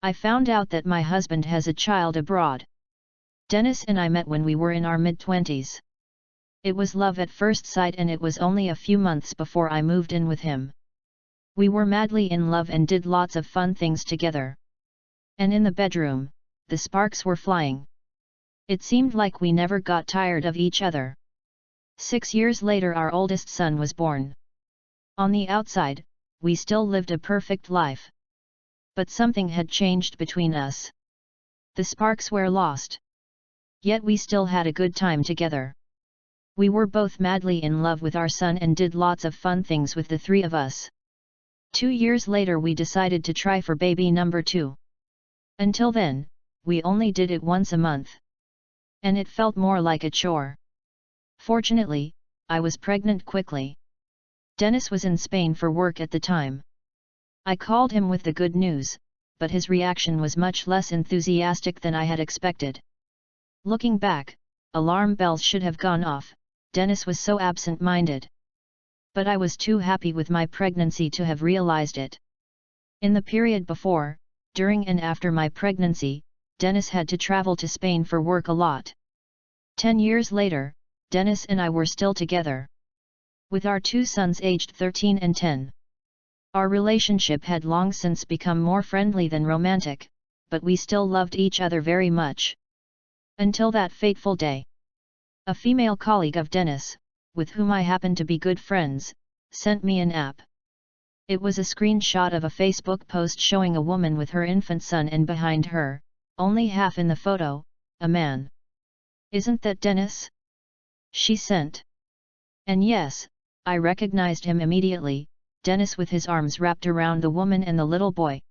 I found out that my husband has a child abroad. Dennis and I met when we were in our mid-20s. It was love at first sight, and it was only a few months before I moved in with him. We were madly in love and did lots of fun things together. And in the bedroom, the sparks were flying. It seemed like we never got tired of each other. 6 years later our oldest son was born. On the outside, we still lived a perfect life. But something had changed between us. The sparks were lost. Yet we still had a good time together. We were both madly in love with our son and did lots of fun things with the three of us. 2 years later we decided to try for baby number 2. Until then, we only did it once a month. And it felt more like a chore. Fortunately, I was pregnant quickly. Dennis was in Spain for work at the time. I called him with the good news, but his reaction was much less enthusiastic than I had expected. Looking back, alarm bells should have gone off. Dennis was so absent-minded. But I was too happy with my pregnancy to have realized it. In the period before, during and after my pregnancy, Dennis had to travel to Spain for work a lot. 10 years later, Dennis and I were still together. With our 2 sons aged 13 and 10. Our relationship had long since become more friendly than romantic, but we still loved each other very much. Until that fateful day. A female colleague of Dennis, with whom I happened to be good friends, sent me an app. It was a screenshot of a Facebook post showing a woman with her infant son, and behind her, only half in the photo, a man. "Isn't that Dennis?" she sent. And yes, I recognized him immediately, Dennis with his arms wrapped around the woman and the little boy.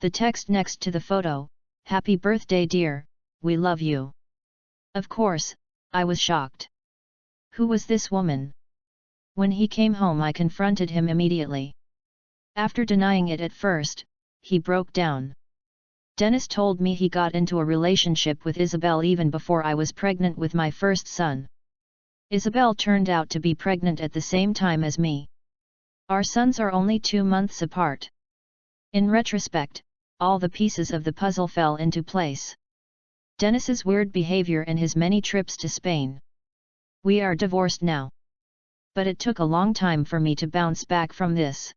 The text next to the photo, "Happy birthday dear, we love you." Of course, I was shocked. Who was this woman? When he came home I confronted him immediately. After denying it at first, he broke down. Dennis told me he got into a relationship with Isabel even before I was pregnant with my first son. Isabel turned out to be pregnant at the same time as me. Our sons are only 2 months apart. In retrospect, all the pieces of the puzzle fell into place. Dennis's weird behavior and his many trips to Spain. We are divorced now. But it took a long time for me to bounce back from this.